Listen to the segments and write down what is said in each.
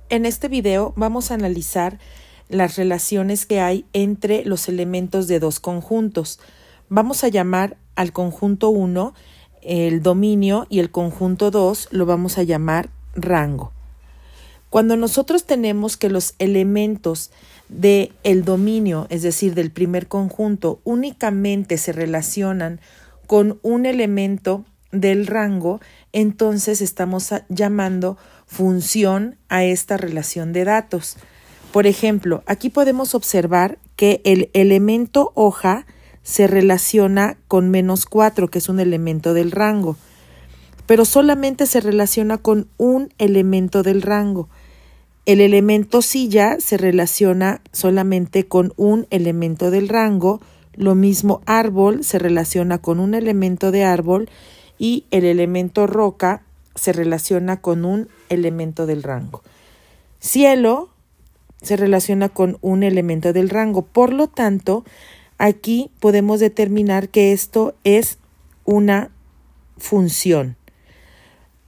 En este video vamos a analizar las relaciones que hay entre los elementos de dos conjuntos. Vamos a llamar al conjunto 1 el dominio y el conjunto 2 lo vamos a llamar rango. Cuando nosotros tenemos que los elementos del dominio, es decir, del primer conjunto, únicamente se relacionan con un elemento del rango, entonces estamos llamando función a esta relación de datos. Por ejemplo, aquí podemos observar que el elemento hoja se relaciona con -4, que es un elemento del rango, pero solamente se relaciona con un elemento del rango. El elemento silla se relaciona solamente con un elemento del rango, lo mismo árbol se relaciona con un elemento de árbol y el elemento roca se relaciona con un elemento del rango. Cielo se relaciona con un elemento del rango. Por lo tanto, aquí podemos determinar que esto es una función.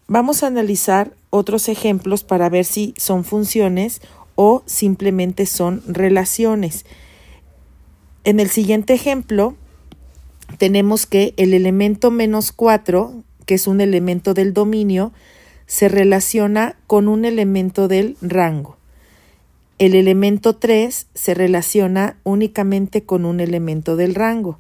Vamos a analizar otros ejemplos para ver si son funciones o simplemente son relaciones. En el siguiente ejemplo, tenemos que el elemento -4, que es un elemento del dominio, se relaciona con un elemento del rango. El elemento 3 se relaciona únicamente con un elemento del rango.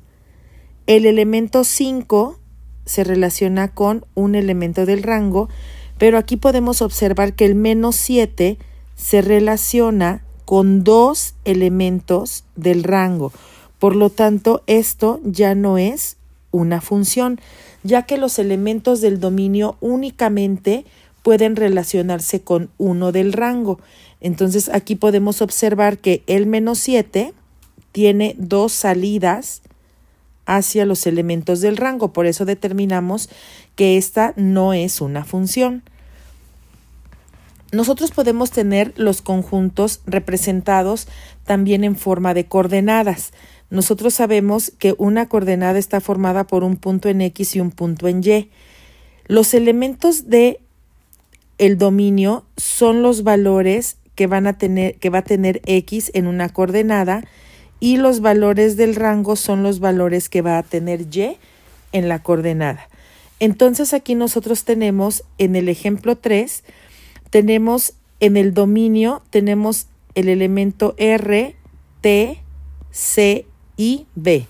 El elemento 5 se relaciona con un elemento del rango, pero aquí podemos observar que el -7 se relaciona con dos elementos del rango. Por lo tanto, esto ya no es una función, ya que los elementos del dominio únicamente pueden relacionarse con uno del rango. Entonces, aquí podemos observar que el -7 tiene dos salidas hacia los elementos del rango. Por eso determinamos que esta no es una función. Nosotros podemos tener los conjuntos representados también en forma de coordenadas. Nosotros sabemos que una coordenada está formada por un punto en X y un punto en Y. Los elementos de el dominio son los valores que va a tener X en una coordenada y los valores del rango son los valores que va a tener Y en la coordenada. Entonces aquí nosotros tenemos en el ejemplo 3, tenemos en el dominio, tenemos el elemento R, T, C y B.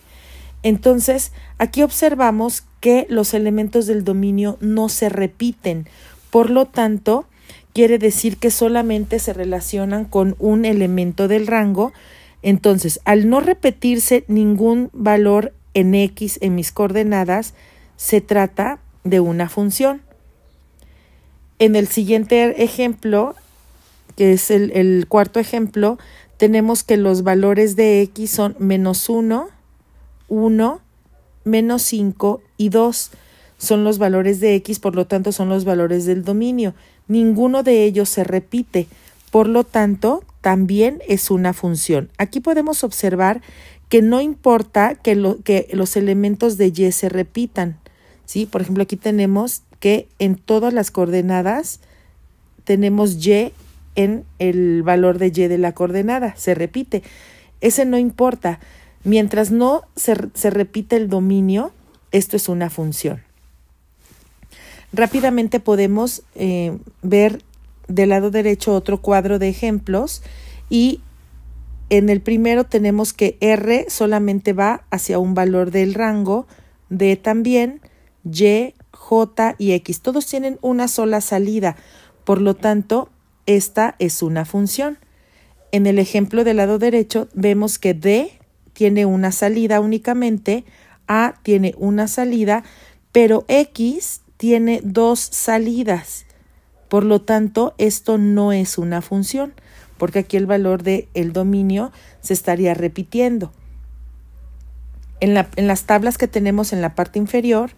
Entonces, aquí observamos que los elementos del dominio no se repiten. Por lo tanto, quiere decir que solamente se relacionan con un elemento del rango. Entonces, al no repetirse ningún valor en X en mis coordenadas, se trata de una función. En el siguiente ejemplo, que es el cuarto ejemplo, tenemos que los valores de X son -1, 1, -5 y 2. Son los valores de X, por lo tanto son los valores del dominio. Ninguno de ellos se repite, por lo tanto también es una función. Aquí podemos observar que no importa que los elementos de Y se repitan, ¿sí? Por ejemplo, aquí tenemos que en todas las coordenadas tenemos Y en el valor de Y de la coordenada, se repite. Ese no importa. Mientras no se repite el dominio, esto es una función. Rápidamente podemos ver del lado derecho otro cuadro de ejemplos y en el primero tenemos que R solamente va hacia un valor del rango, D también, Y, J y X. Todos tienen una sola salida, por lo tanto, esta es una función. En el ejemplo del lado derecho vemos que D tiene una salida únicamente, A tiene una salida, pero X tiene dos salidas. Por lo tanto, esto no es una función, porque aquí el valor del dominio se estaría repitiendo. En las tablas que tenemos en la parte inferior,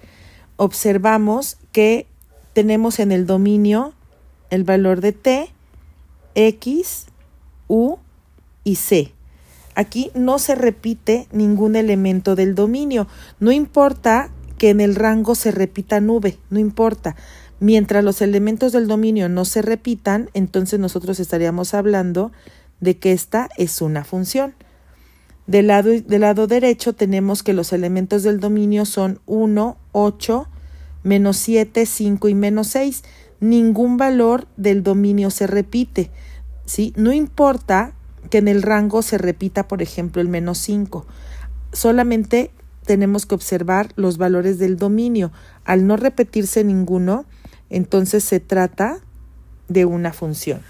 observamos que tenemos en el dominio el valor de T, X, U y C. Aquí no se repite ningún elemento del dominio. No importa que en el rango se repita V, no importa. Mientras los elementos del dominio no se repitan, entonces nosotros estaríamos hablando de que esta es una función. Del lado derecho tenemos que los elementos del dominio son 1, 8, menos 7, 5 y menos 6. Ningún valor del dominio se repite, ¿sí? No importa que en el rango se repita, por ejemplo, el menos 5. Solamente tenemos que observar los valores del dominio. Al no repetirse ninguno, entonces se trata de una función.